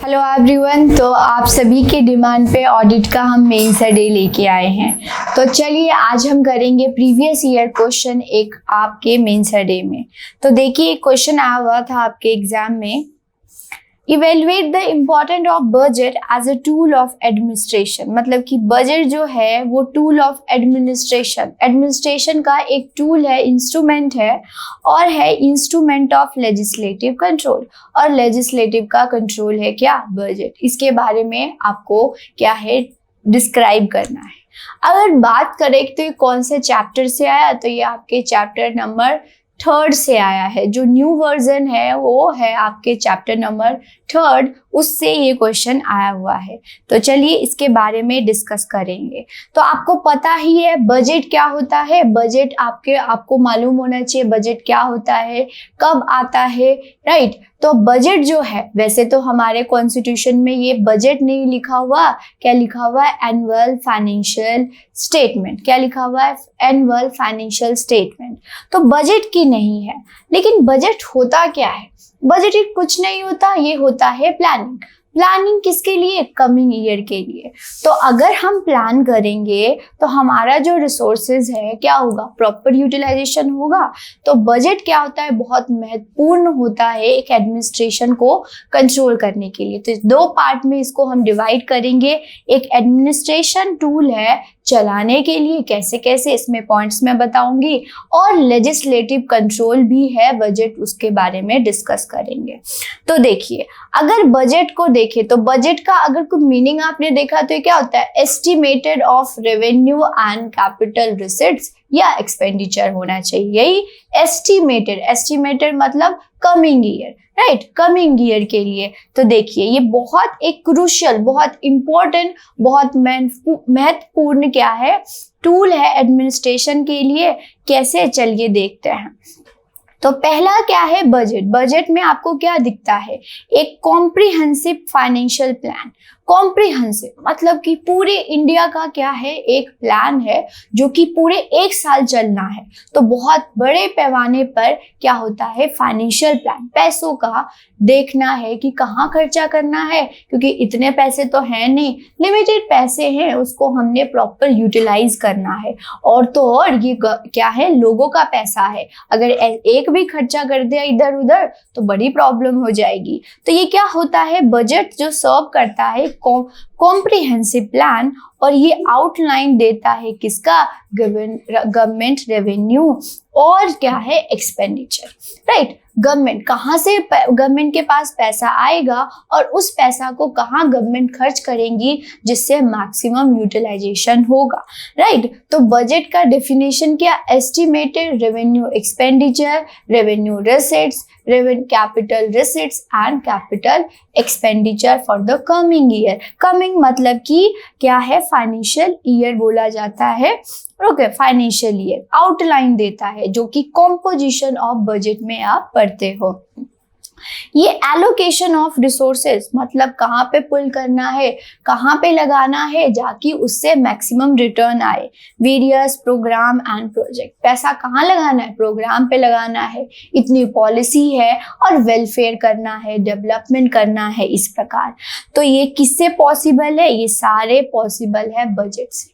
Hello everyone. तो आप सभी के डिमांड पे ऑडिट का हम मेन डे लेके आए हैं। तो चलिए आज हम करेंगे प्रीवियस ईयर क्वेश्चन एक आपके मेन डे में। तो देखिए क्वेश्चन आया हुआ था आपके एग्जाम में, evaluate the important of budget as a tool of administration. मतलब कि बजट जो है वो टूल ऑफ एडमिनिस्ट्रेशन का एक टूल है, इंस्ट्रूमेंट है, और है इंस्ट्रूमेंट ऑफ लेजिस्लेटिव कंट्रोल। और लेजिस्लेटिव का कंट्रोल है क्या? बजट। इसके बारे में आपको क्या है डिस्क्राइब करना है। अगर बात करें तो ये कौन से चैप्टर से आया, तो ये आपके चैप्टर नंबर 3 से आया है। जो न्यू वर्जन है वो है आपके चैप्टर नंबर 3, उससे ये क्वेश्चन आया हुआ है। तो चलिए इसके बारे में डिस्कस करेंगे। तो आपको पता ही है बजट क्या होता है। बजट आपको मालूम होना चाहिए बजट क्या होता है, कब आता है, राइट। तो बजट जो है, वैसे तो हमारे कॉन्स्टिट्यूशन में ये बजट नहीं लिखा हुआ, क्या लिखा हुआ है? Annual financial statement. क्या लिखा हुआ है? Annual financial statement. तो बजट की नहीं है। लेकिन बजट होता क्या है? बजट कुछ नहीं होता, ये होता है प्लानिंग। प्लानिंग किसके लिए? कमिंग ईयर के लिए। तो अगर हम प्लान करेंगे तो हमारा जो रिसोर्सेज है क्या होगा? प्रॉपर यूटिलाइजेशन होगा। तो बजट क्या होता है? बहुत महत्वपूर्ण होता है एक एडमिनिस्ट्रेशन को कंट्रोल करने के लिए। तो 2 पार्ट में इसको हम डिवाइड करेंगे। एक एडमिनिस्ट्रेशन टूल है चलाने के लिए, कैसे कैसे इसमें पॉइंट्स में बताऊंगी, और लेजिस्लेटिव कंट्रोल भी है बजट, उसके बारे में डिस्कस करेंगे। तो देखिए अगर बजट को देखें तो बजट का अगर कोई मीनिंग आपने देखा तो ये क्या होता है? Estimated of revenue and capital receipts या एक्सपेंडिचर होना चाहिए। यही एस्टिमेटेड मतलब coming year, right, coming year के लिए। तो देखिए ये बहुत एक क्रूशियल, बहुत इंपॉर्टेंट, बहुत महत्वपूर्ण क्या है? टूल है एडमिनिस्ट्रेशन के लिए। कैसे? चलिए देखते हैं। तो पहला क्या है? बजट। बजट में आपको क्या दिखता है? एक कॉम्प्रिहेंसिव फाइनेंशियल प्लान। कॉम्प्रिहेंसिव मतलब कि पूरे इंडिया का क्या है? एक प्लान है जो कि पूरे 1 साल चलना है। तो बहुत बड़े पैमाने पर क्या होता है? Financial plan. पैसों का देखना है कि कहाँ खर्चा करना है, क्योंकि इतने पैसे तो हैं नहीं, लिमिटेड पैसे हैं, उसको हमने प्रॉपर यूटिलाइज करना है। और तो और ये क्या है? लोगों का पैसा है। अगर एक भी खर्चा कर दिया इधर उधर तो बड़ी प्रॉब्लम हो जाएगी। तो ये क्या होता है? बजट जो सर्व करता है कॉम्प्रिहेंसिव प्लान, और ये आउटलाइन देता है किसका? गवर्नमेंट रेवेन्यू और क्या है? Expenditure, right. गवर्नमेंट कहाँ से, गवर्नमेंट के पास पैसा आएगा और उस पैसा को कहाँ गवर्नमेंट खर्च करेंगी जिससे मैक्सिमम यूटिलाइजेशन होगा, राइट। तो बजट का डेफिनेशन क्या? Estimated revenue expenditure, revenue receipts, capital receipts and capital expenditure for the coming year. Coming मतलब कि क्या है? फाइनेंशियल ईयर बोला जाता है, ओके। फाइनेंशियल ईयर आउटलाइन देता है, जो कि कॉम्पोजिशन ऑफ बजट में आप पढ़ते हो। ये एलोकेशन ऑफ रिसोर्सेज मतलब कहाँ पे पुल करना है, कहाँ पे लगाना है जाकि उससे मैक्सिमम रिटर्न आए। वेरियस प्रोग्राम एंड प्रोजेक्ट, पैसा कहाँ लगाना है? प्रोग्राम पे लगाना है। इतनी पॉलिसी है और वेलफेयर करना है, डेवलपमेंट करना है, इस प्रकार। तो ये किससे पॉसिबल है? ये सारे पॉसिबल है बजट से।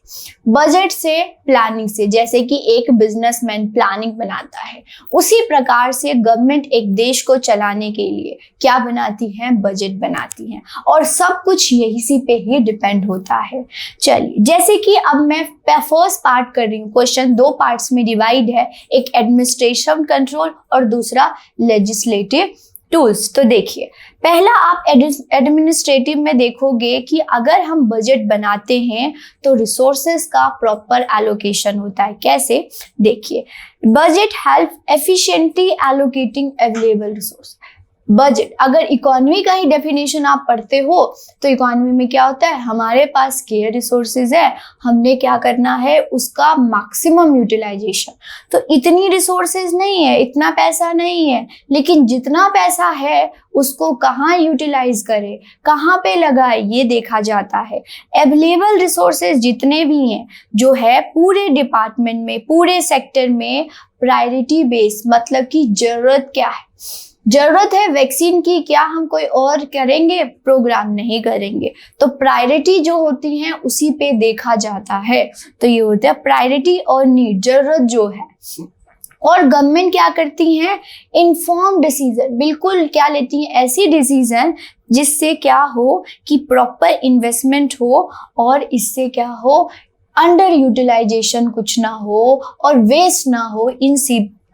बजट से, प्लानिंग से। जैसे कि एक बिजनेसमैन प्लानिंग बनाता है, उसी प्रकार से गवर्नमेंट एक देश को चलाने के लिए क्या बनाती है? बजट बनाती है। और सब कुछ यही पे ही डिपेंड होता है। चलिए जैसे कि अब मैं फर्स्ट पार्ट कर रही हूँ। क्वेश्चन 2 पार्ट्स में डिवाइड है, एक एडमिनिस्ट्रेशन कंट्रोल और दूसरा लेजिस्लेटिव टूल्स। तो देखिए पहला आप एडमिनिस्ट्रेटिव में देखोगे कि अगर हम बजट बनाते हैं तो रिसोर्सेज का प्रॉपर एलोकेशन होता है। कैसे? देखिए budget help efficiently allocating available resource. Budget, अगर इकोनॉमी का ही डेफिनेशन आप पढ़ते हो तो इकोनॉमी में क्या होता है? हमारे पास स्केयर रिसोर्सेज है, हमने क्या करना है? उसका मैक्सिमम यूटिलाइजेशन। तो इतनी रिसोर्सेज नहीं है, इतना पैसा नहीं है, लेकिन जितना पैसा है उसको कहाँ यूटिलाइज करें, कहाँ पे लगाए, ये देखा जाता है। अवेलेबल रिसोर्सेज जितने भी हैं जो है पूरे डिपार्टमेंट में, पूरे सेक्टर में प्रायोरिटी बेस मतलब कि जरूरत क्या है, जरूरत है वैक्सीन की, क्या हम कोई और करेंगे प्रोग्राम? नहीं करेंगे। तो प्रायोरिटी जो होती है उसी पे देखा जाता है। तो ये होता है प्रायोरिटी और नीड, जरूरत जो है। और गवर्नमेंट क्या करती है? इन्फॉर्म डिसीजन, बिल्कुल क्या लेती है? ऐसी डिसीजन जिससे क्या हो कि प्रॉपर इन्वेस्टमेंट हो और इससे क्या हो, अंडर यूटिलाइजेशन कुछ ना हो और वेस्ट ना हो। इन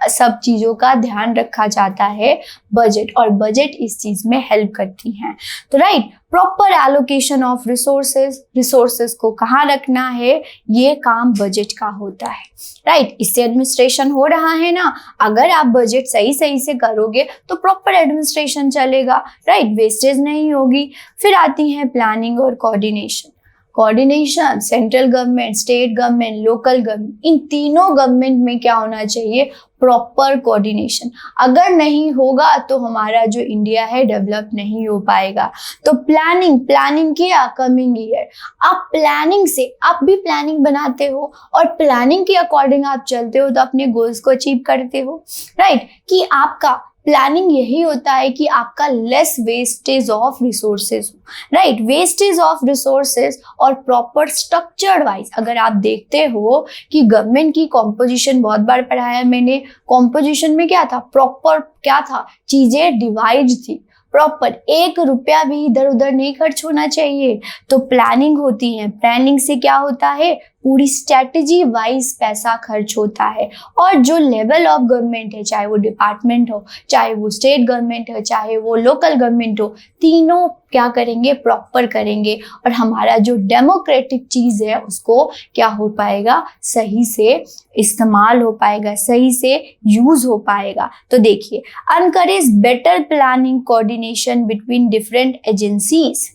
सब चीजों का ध्यान रखा जाता है बजट, और बजट इस चीज में हेल्प करती हैं। तो right, proper allocation of resources को कहाँ रखना है, ये काम बजट का होता है। राइट, इससे एडमिनिस्ट्रेशन हो रहा है ना। अगर आप बजट सही से करोगे तो प्रॉपर एडमिनिस्ट्रेशन चलेगा। राइट, वेस्टेज नहीं होगी। फिर आती है प्लानिंग और coordination. Coordination central government, state government, local government, इन तीनों गवर्नमेंट में क्या होना चाहिए? Proper coordination. अगर नहीं होगा तो हमारा जो इंडिया है डेवलप नहीं हो पाएगा। तो प्लानिंग किया कमिंग ईयर। आप प्लानिंग से, आप भी प्लानिंग बनाते हो और प्लानिंग के अकॉर्डिंग आप चलते हो तो अपने गोल्स को अचीव करते हो। राइट, कि आपका प्लानिंग यही होता है कि आपका लेस वेस्टेज ऑफ रिसोर्सेज हो। राइट, वेस्टेज ऑफ रिसोर्सेज और प्रॉपर स्ट्रक्चर्ड वाइज। अगर आप देखते हो कि गवर्नमेंट की कॉम्पोजिशन, बहुत बार पढ़ाया मैंने, कॉम्पोजिशन में क्या था? प्रॉपर क्या था? चीजें डिवाइड थी प्रॉपर, 1 रुपया भी इधर उधर नहीं खर्च होना चाहिए। तो प्लानिंग होती है, प्लानिंग से क्या होता है? पूरी स्ट्रेटेजी वाइज पैसा खर्च होता है। और जो लेवल ऑफ गवर्नमेंट है, चाहे वो डिपार्टमेंट हो, चाहे वो स्टेट गवर्नमेंट हो, चाहे वो लोकल गवर्नमेंट हो, तीनों क्या करेंगे? प्रॉपर करेंगे। और हमारा जो डेमोक्रेटिक चीज है उसको क्या हो पाएगा? सही से इस्तेमाल हो पाएगा, सही से यूज हो पाएगा। तो देखिए, encourage better planning coordination between different agencies.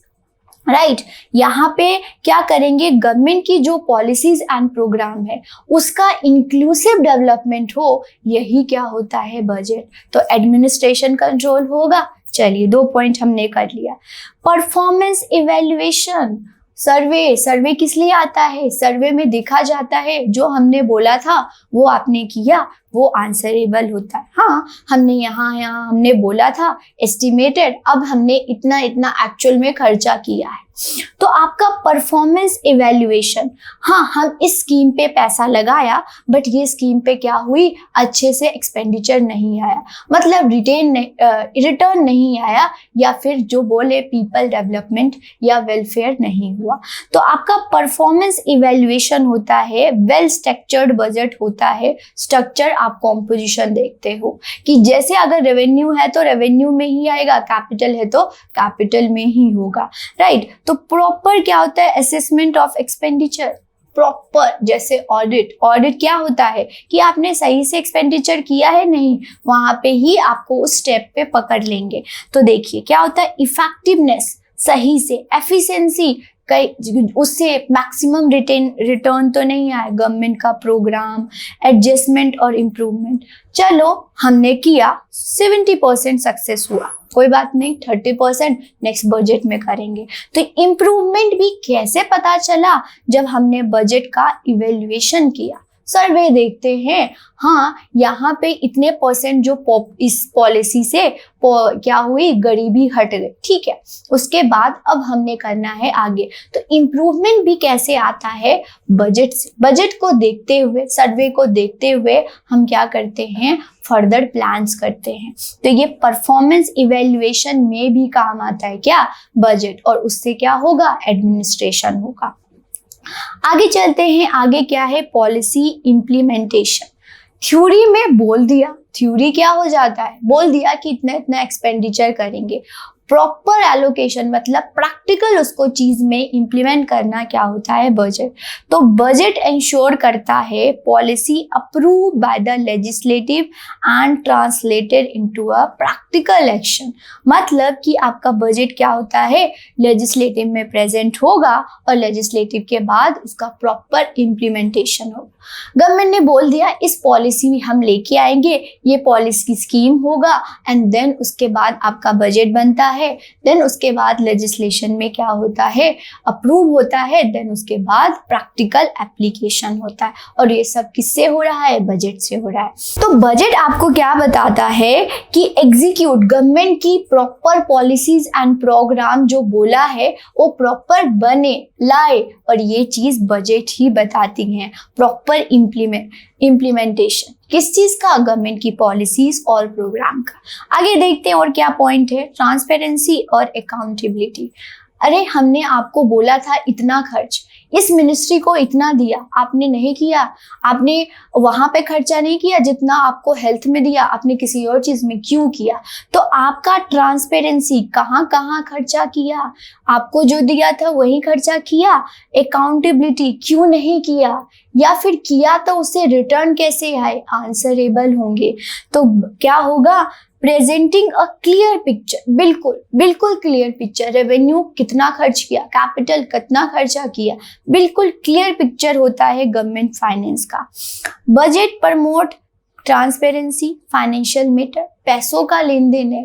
Right, यहाँ पे क्या करेंगे? गवर्नमेंट की जो पॉलिसीज एंड प्रोग्राम है उसका इंक्लूसिव डेवलपमेंट हो, यही क्या होता है? बजट। तो एडमिनिस्ट्रेशन कंट्रोल होगा। चलिए, 2 पॉइंट हमने कर लिया। परफॉर्मेंस इवैल्यूएशन, सर्वे किस लिए आता है? सर्वे में देखा जाता है जो हमने बोला था वो आपने किया, वो आंसरेबल होता है। हाँ, हमने यहाँ हमने बोला था एस्टिमेटेड, अब हमने इतना एक्चुअल में खर्चा किया है। तो आपका परफॉर्मेंस इवैल्यूएशन, हाँ, हम इस स्कीम पे पैसा लगाया बट ये स्कीम पे क्या हुई? अच्छे से एक्सपेंडिचर नहीं आया, मतलब रिटर्न नहीं आया, या फिर जो बोले पीपल डेवलपमेंट या वेलफेयर नहीं हुआ। तो आपका परफॉर्मेंस इवैल्यूएशन होता है। वेल स्ट्रक्चर्ड बजट होता है। स्ट्रक्चर आप कॉम्पोजिशन देखते हो कि जैसे अगर रेवेन्यू है तो रेवेन्यू में ही आएगा, कैपिटल है तो कैपिटल में ही होगा। राइट, तो प्रॉपर क्या होता है? Assessment of expenditure. प्रॉपर, जैसे ऑडिट क्या होता है कि आपने सही से एक्सपेंडिचर किया है नहीं, वहां पे ही आपको उस स्टेप पे पकड़ लेंगे। तो देखिए क्या होता है? इफेक्टिवनेस, सही से, एफिशिएंसी, उससे मैक्सिमम रिटर्न तो नहीं आया। गवर्नमेंट का प्रोग्राम, एडजस्टमेंट और इम्प्रूवमेंट। चलो, हमने किया, 70% सक्सेस हुआ, कोई बात नहीं, 30% नेक्स्ट बजट में करेंगे। तो इम्प्रूवमेंट भी कैसे पता चला? जब हमने बजट का इवैल्यूएशन किया, सर्वे देखते हैं, हाँ, यहाँ पे इतने % जो इस पॉलिसी से क्या हुई? गरीबी हट गई। ठीक है, उसके बाद अब हमने करना है आगे। तो इम्प्रूवमेंट भी कैसे आता है? बजट से। बजट को देखते हुए, सर्वे को देखते हुए हम क्या करते हैं? फर्दर प्लान्स करते हैं। तो ये परफॉर्मेंस इवैल्यूएशन में भी काम आता है क्या? बजट, और उससे क्या होगा? एडमिनिस्ट्रेशन होगा। आगे चलते हैं, आगे क्या है? Policy implementation. थ्योरी में बोल दिया, थ्योरी क्या हो जाता है? बोल दिया कि इतना एक्सपेंडिचर करेंगे। प्रॉपर एलोकेशन मतलब प्रैक्टिकल उसको चीज में इंप्लीमेंट करना क्या होता है? बजट। तो बजट इंश्योर करता है policy approve by the legislative and translated into a practical action. मतलब कि आपका बजट क्या होता है? लेजिस्लेटिव में प्रेजेंट होगा और लेजिस्लेटिव के बाद उसका प्रॉपर इम्प्लीमेंटेशन होगा। गवर्नमेंट ने बोल दिया इस पॉलिसी हम लेके आएंगे, ये पॉलिसी की स्कीम होगा, एंड देन उसके बाद आपका बजट बनता है है, देन उसके बाद लेजिस्लेशन में क्या होता है, अप्रूव होता है, देन उसके बाद प्रैक्टिकल एप्लीकेशन होता है। और ये सब किससे हो रहा है, बजट से हो रहा है। तो बजट आपको क्या बताता है कि एग्जीक्यूट गवर्नमेंट की प्रॉपर पॉलिसीज एंड प्रोग्राम जो बोला है वो प्रॉपर बने लाए, और ये चीज बजट ही बताती है, प्रॉपर इम्प्लीमेंटेशन किस चीज का, गवर्नमेंट की पॉलिसीज और प्रोग्राम का। आगे देखते हैं और क्या पॉइंट है, ट्रांसपेरेंसी और अकाउंटेबिलिटी। अरे हमने आपको बोला था इतना खर्च, इस मिनिस्ट्री को इतना दिया, आपने नहीं किया, आपने वहां पे खर्चा नहीं किया जितना आपको हेल्थ में दिया, आपने किसी और चीज में क्यों किया। तो आपका ट्रांसपेरेंसी कहाँ कहाँ खर्चा किया, आपको जो दिया था वही खर्चा किया, अकाउंटेबिलिटी क्यों नहीं किया, या फिर किया तो उसे रिटर्न कैसे आए, आंसरेबल होंगे। तो क्या होगा, प्रेजेंटिंग अ क्लियर पिक्चर, बिल्कुल क्लियर पिक्चर, रेवेन्यू कितना खर्च किया, कैपिटल कितना खर्चा किया, बिल्कुल क्लियर पिक्चर होता है गवर्नमेंट फाइनेंस का। Budget promote transparency, financial matter, पैसों का लेन देन है,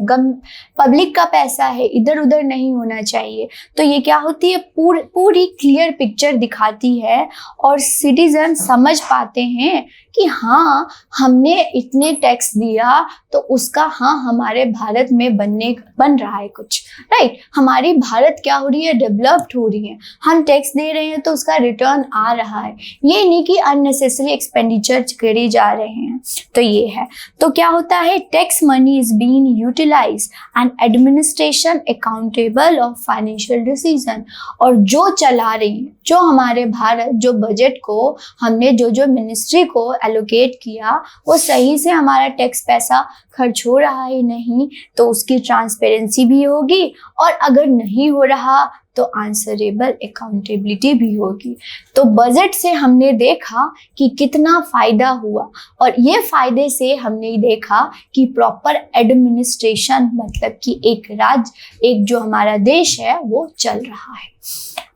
पब्लिक का पैसा है, इधर उधर नहीं होना चाहिए। तो ये क्या होती है, पूरी क्लियर पिक्चर दिखाती है और सिटीजन समझ पाते हैं कि हाँ हमने इतने टैक्स दिया तो उसका हाँ हमारे भारत में बन रहा है कुछ, राइट। हमारी भारत क्या हो रही है, डेवलप्ड हो रही है, हम टैक्स दे रहे हैं तो उसका रिटर्न आ रहा है, ये नहीं कि अननेसेसरी एक्सपेंडिचर करे जा रहे हैं। तो ये है, तो क्या होता है, tax money is being utilized and administration accountable of financial decision। और जो चला रही है, जो हमारे भारत, जो बजट को हमने जो मिनिस्ट्री को एलोकेट किया वो सही से हमारा टैक्स पैसा खर्च हो रहा है नहीं, तो उसकी ट्रांसपेरेंसी भी होगी, और अगर नहीं हो रहा तो आंसरेबल अकाउंटेबिलिटी भी होगी। तो बजट से हमने देखा कि कितना फायदा हुआ, और ये फायदे से हमने देखा कि प्रॉपर एडमिनिस्ट्रेशन, मतलब कि एक जो हमारा देश है वो चल रहा है।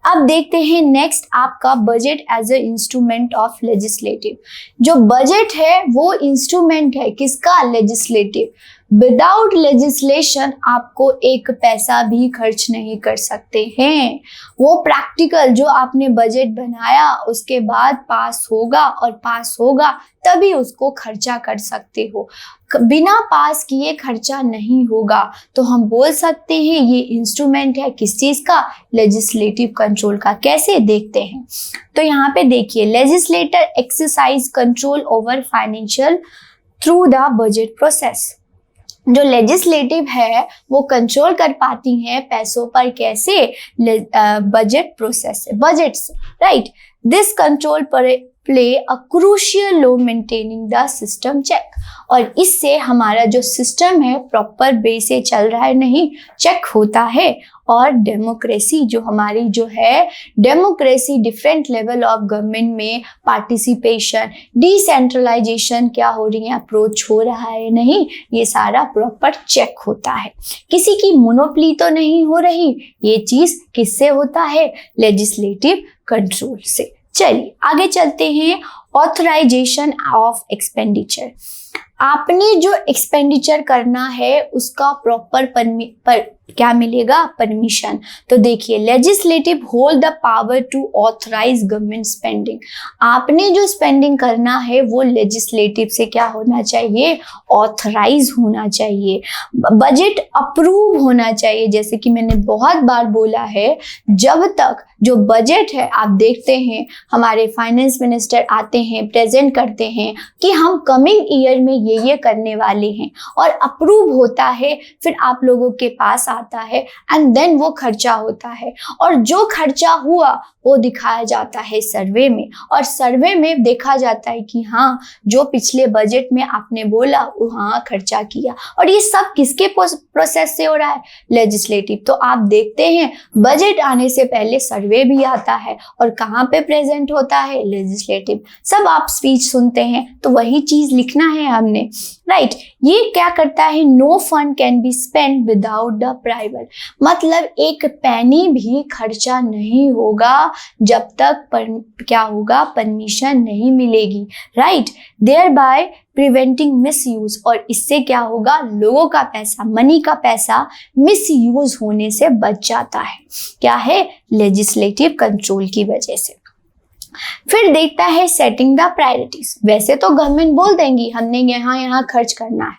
अब देखते हैं नेक्स्ट आपका budget as a instrument of legislative. जो बजट है वो इंस्ट्रूमेंट है किसका, लेजिस्लेटिव। विदाउट लेजिस्लेशन आपको एक पैसा भी खर्च नहीं कर सकते हैं। वो प्रैक्टिकल जो आपने बजट बनाया उसके बाद पास होगा, और पास होगा तभी उसको खर्चा कर सकते हो, बिना पास किए खर्चा नहीं होगा। तो हम बोल सकते हैं ये इंस्ट्रूमेंट है किस चीज का, लेजिस्लेटिव कंट्रोल का। कैसे देखते हैं, तो यहाँ पे देखिए, legislator exercise control over financial through the budget process. जो लेजिस्लेटिव है वो कंट्रोल कर पाती हैं पैसों पर, कैसे, बजट प्रोसेस से, बजट से, right. This control play a crucial role maintaining the system check. और इससे हमारा जो सिस्टम है प्रॉपर वे से चल रहा है नहीं, चेक होता है। और डेमोक्रेसी जो हमारी जो है, democracy different level of government में पार्टिसिपेशन, डिसेंट्रलाइजेशन क्या हो रही है, अप्रोच हो रहा है नहीं, ये सारा प्रॉपर चेक होता है। किसी की मोनोपोली तो नहीं हो रही, ये चीज किससे होता है, लेजिस्लेटिव कंट्रोल से। चलिए आगे चलते हैं, ऑथराइजेशन ऑफ एक्सपेंडिचर। आपने जो एक्सपेंडिचर करना है उसका प्रॉपर क्या मिलेगा, परमिशन। तो देखिए, legislative hold the power to authorise government spending. आपने जो स्पेंडिंग करना है वो लेजिस्लेटिव से क्या होना चाहिए, ऑथराइज होना चाहिए, बजट अप्रूव होना चाहिए। जैसे कि मैंने बहुत बार बोला है, जब तक जो बजट है, आप देखते हैं हमारे फाइनेंस मिनिस्टर आते हैं, प्रेजेंट करते हैं कि हम कमिंग ईयर में ये करने वाले हैं, और अप्रूव होता है, फिर आप लोगों के पास आता है, एंड देन वो खर्चा होता है, और जो खर्चा हुआ वो दिखाया जाता है सर्वे में, और सर्वे में देखा जाता है कि हाँ जो पिछले बजट में आपने बोला वो हाँ खर्चा किया। और ये सब किसके प्रोसेस से हो रहा है, लेजिस्लेटिव। तो आप देखते हैं बजट आने से पहले सर्वे भी आता है, और कहाँ पे प्रेजेंट होता है, लेजिस्लेटिव। सब आप स्पीच सुनते हैं तो वही चीज लिखना है हमने, राइट। ये क्या करता है, no fund can be spend without the approval, मतलब एक पैनी भी खर्चा नहीं होगा जब तक क्या होगा, परमिशन नहीं मिलेगी, right, there by preventing misuse, और इससे क्या होगा, लोगों का पैसा, मनी का पैसा मिस यूज होने से बच जाता है, क्या है, लेजिस्लेटिव कंट्रोल की वजह से। फिर देखता है सेटिंग द प्रायोरिटीज। वैसे तो गवर्नमेंट बोल देंगी हमने यहाँ खर्च करना है,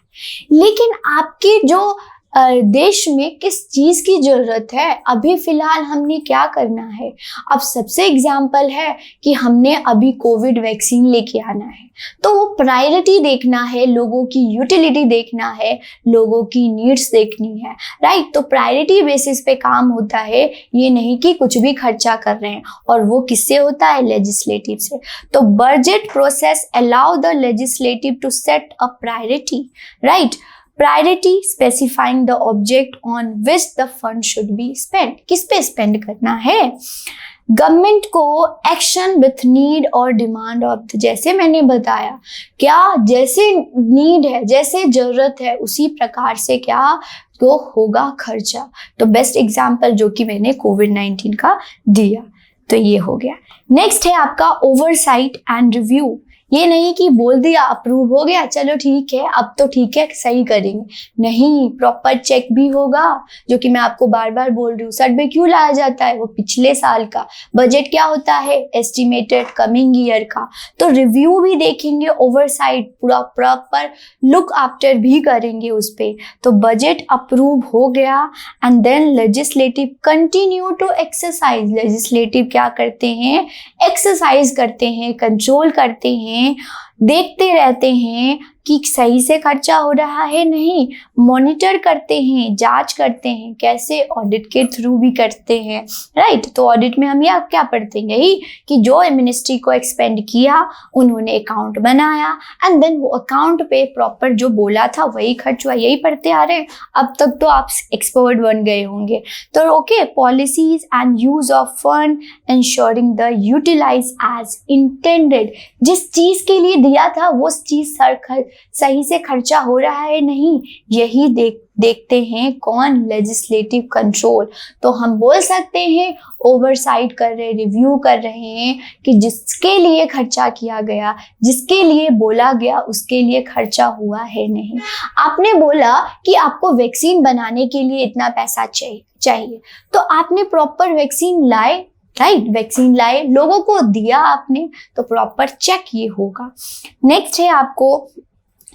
लेकिन आपके जो देश में किस चीज की जरूरत है, अभी फिलहाल हमने क्या करना है। अब सबसे एग्जाम्पल है कि हमने अभी कोविड वैक्सीन लेके आना है, तो वो प्रायोरिटी देखना है, लोगों की यूटिलिटी देखना है, लोगों की नीड्स देखनी है, राइट। तो प्रायोरिटी बेसिस पे काम होता है, ये नहीं कि कुछ भी खर्चा कर रहे हैं, और वो किससे होता है, लेजिस्लेटिव से। तो budget process allow the legislative to set a priority, right, priority specifying the object on which the fund should be spend, किस पे स्पेंड करना है। गवर्नमेंट को एक्शन विथ नीड और डिमांड ऑफ, जैसे मैंने बताया, क्या जैसे नीड है, जैसे जरूरत है, उसी प्रकार से क्या तो होगा खर्चा। तो बेस्ट एग्जाम्पल जो कि मैंने कोविड-19 का दिया, तो ये हो गया। नेक्स्ट है आपका ओवरसाइट एंड रिव्यू। ये नहीं कि बोल दिया अप्रूव हो गया, चलो ठीक है, अब तो ठीक है सही करेंगे, नहीं, प्रॉपर चेक भी होगा, जो कि मैं आपको बार बार बोल रही हूँ। सर्वे क्यों लाया जाता है, वो पिछले साल का बजट क्या होता है, एस्टिमेटेड कमिंग ईयर का, तो रिव्यू भी देखेंगे, ओवरसाइट पूरा प्रॉपर लुक आफ्टर भी करेंगे उस पे। तो बजट अप्रूव हो गया, and then legislative continue to exercise, legislative क्या करते हैं, एक्सरसाइज करते हैं, कंट्रोल करते हैं, देखते रहते हैं कि सही से खर्चा हो रहा है नहीं, मॉनिटर करते हैं, जांच करते हैं, कैसे, ऑडिट के थ्रू भी करते हैं, राइट। तो ऑडिट में हम क्या पढ़ते हैं, यही कि जो मिनिस्ट्री को एक्सपेंड किया उन्होंने अकाउंट बनाया, एंड देन वो अकाउंट पे प्रॉपर जो बोला था वही खर्च हुआ, यही पढ़ते आ रहे हैं। अब तक तो आप एक्सपर्ट बन गए होंगे। तो okay, policies and use of fund ensuring the utilise as intended, जिस चीज के लिए दिया था वो चीज सही से खर्चा हो रहा है नहीं, यही देखते हैं कौन, लेजिस्लेटिव कंट्रोल। तो हम बोल सकते हैं ओवरसाइट कर रहे, रिव्यू कर रहे हैं कि जिसके लिए खर्चा किया गया, जिसके लिए बोला गया, उसके लिए खर्चा हुआ है नहीं। आपने बोला कि आपको वैक्सीन बनाने के लिए इतना पैसा चाहिए, तो आपने प्रॉपर वैक्सीन लाए, राइट, वैक्सीन लाए, लोगों को दिया आपने, तो प्रॉपर चेक ये होगा। नेक्स्ट है आपको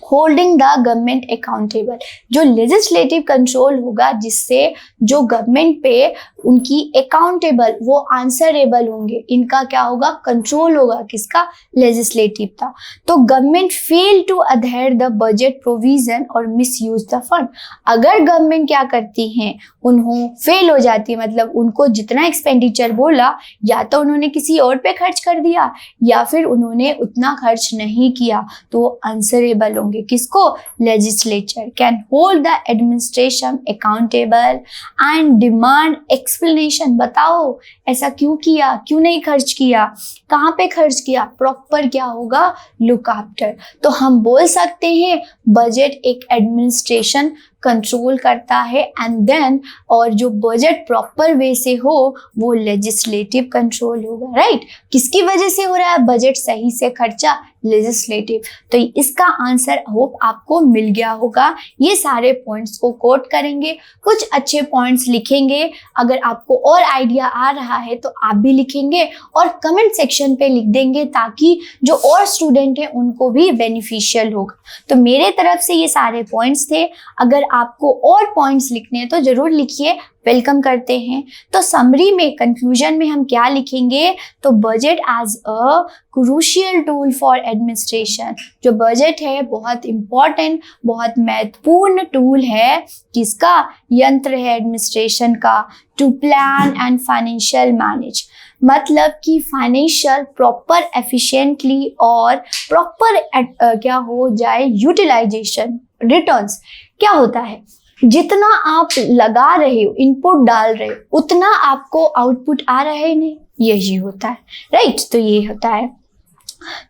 होल्डिंग द गवर्नमेंट अकाउंटेबल, जो लेजिस्लेटिव कंट्रोल होगा, जिससे जो गवर्नमेंट पे उनकी अकाउंटेबल, वो आंसरेबल होंगे, इनका क्या होगा, कंट्रोल होगा, किसका, लेजिस्लेटिव का। तो government fail to adhere the budget provision और मिस यूज द फंड, अगर गवर्नमेंट क्या करती हैं, उन्होंने फेल हो जाती है, मतलब उनको जितना एक्सपेंडिचर बोला, या तो उन्होंने किसी और पे खर्च कर दिया, या फिर उन्होंने उतना खर्च नहीं किया, तो वो आंसरेबल होंगे, किसको, legislature. Can hold the administration accountable and demand explanation, बताओ ऐसा क्यों किया, क्यों नहीं खर्च किया, कहाँ पे खर्च किया, प्रॉपर क्या होगा, लुक आफ्टर। तो हम बोल सकते हैं बजट एक एडमिनिस्ट्रेशन कंट्रोल करता है, एंड देन और जो बजट प्रॉपर वे से हो वो लेजिस्लेटिव कंट्रोल होगा, राइट। किसकी वजह से हो रहा है बजट सही से खर्चा, लेजिस्लेटिव। तो इसका आंसर होप आपको मिल गया होगा। ये सारे पॉइंट्स को कोट करेंगे, कुछ अच्छे पॉइंट्स लिखेंगे, अगर आपको और आइडिया आ रहा है तो आप भी लिखेंगे और कमेंट सेक्शन पे लिख देंगे, ताकि जो और स्टूडेंट हैं उनको भी बेनिफिशियल होगा। तो मेरे तरफ से ये सारे पॉइंट्स थे, अगर आपको और पॉइंट्स लिखने हैं तो जरूर लिखिए, वेलकम करते हैं। तो समरी में, कंक्लूजन में हम क्या लिखेंगे, तो budget as a crucial tool for administration, जो बजट है बहुत इंपॉर्टेंट, बहुत महत्वपूर्ण टूल है, किसका, यंत्र है एडमिनिस्ट्रेशन का, to plan and financial manage, मतलब कि फाइनेंशियल प्रॉपर एफिशिएंटली और प्रॉपर क्या हो जाए, यूटिलाइजेशन, रिटर्न्स क्या होता है, जितना आप लगा रहे हो, इनपुट डाल रहे हो, उतना आपको आउटपुट आ रहा है नहीं, यही होता है, राइट। तो ये होता है।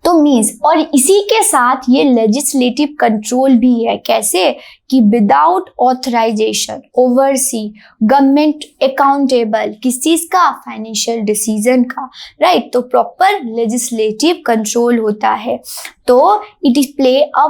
तो मीन्स, और इसी के साथ ये लेजिस्लेटिव कंट्रोल भी है। कैसे? कि without authorisation oversee government accountable किस चीज का? फाइनेंशियल डिसीजन का, राइट। तो प्रॉपर लेजिस्लेटिव कंट्रोल होता है। तो इट इज प्ले अ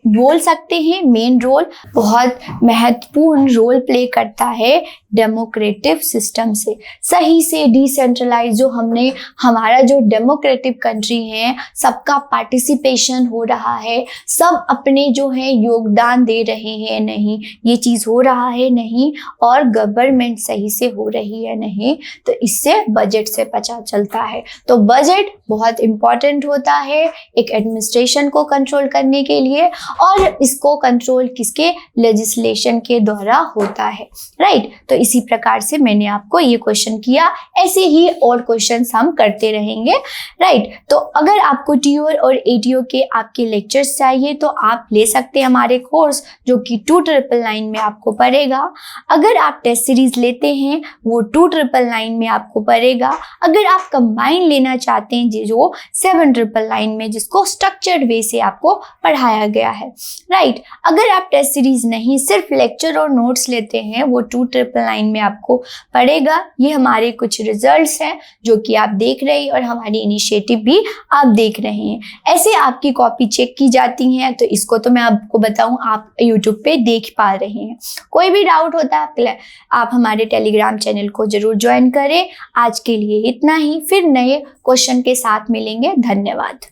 बोल सकते हैं मेन रोल, बहुत महत्वपूर्ण रोल प्ले करता है डेमोक्रेटिक सिस्टम से। सही से डिसेंट्रलाइज जो हमने, हमारा जो डेमोक्रेटिक कंट्री है, सबका पार्टिसिपेशन हो रहा है, सब अपने जो है योगदान दे रहे हैं नहीं, ये चीज़ हो रहा है नहीं, और गवर्नमेंट सही से हो रही है नहीं, तो इससे बजट से पता चलता है। तो बजट बहुत इम्पॉर्टेंट होता है एक एडमिनिस्ट्रेशन को कंट्रोल करने के लिए, और इसको कंट्रोल किसके? लेजिस्लेशन के द्वारा होता है, राइट। तो इसी प्रकार से मैंने आपको ये क्वेश्चन किया, ऐसे ही और क्वेश्चंस हम करते रहेंगे, राइट। तो अगर आपको टीओ और एटीओ के आपके लेक्चर्स चाहिए तो आप ले सकते हैं हमारे कोर्स, जो कि 2999 में आपको पड़ेगा। अगर आप टेस्ट सीरीज लेते हैं वो 2999 में आपको पड़ेगा। अगर आप कंबाइन लेना चाहते हैं जो 7999 में, जिसको स्ट्रक्चर्ड वे से आपको पढ़ाया गया है, राइट। अगर आप टेस्ट सीरीज नहीं, सिर्फ लेक्चर और नोट्स लेते हैं, वो 2999 में आपको पड़ेगा। ये हमारे कुछ रिजल्ट्स हैं जो कि आप देख रहे हैं, और हमारी इनिशिएटिव भी आप देख रहे हैं। ऐसे आपकी कॉपी चेक की जाती हैं, तो इसको तो मैं आपको बताऊं, आप यूट्यूब पे देख पा रहे हैं। कोई भी डाउट होता है आप हमारे टेलीग्राम चैनल को जरूर ज्वाइन करें। आज के लिए इतना ही, फिर नए क्वेश्चन के साथ मिलेंगे। धन्यवाद।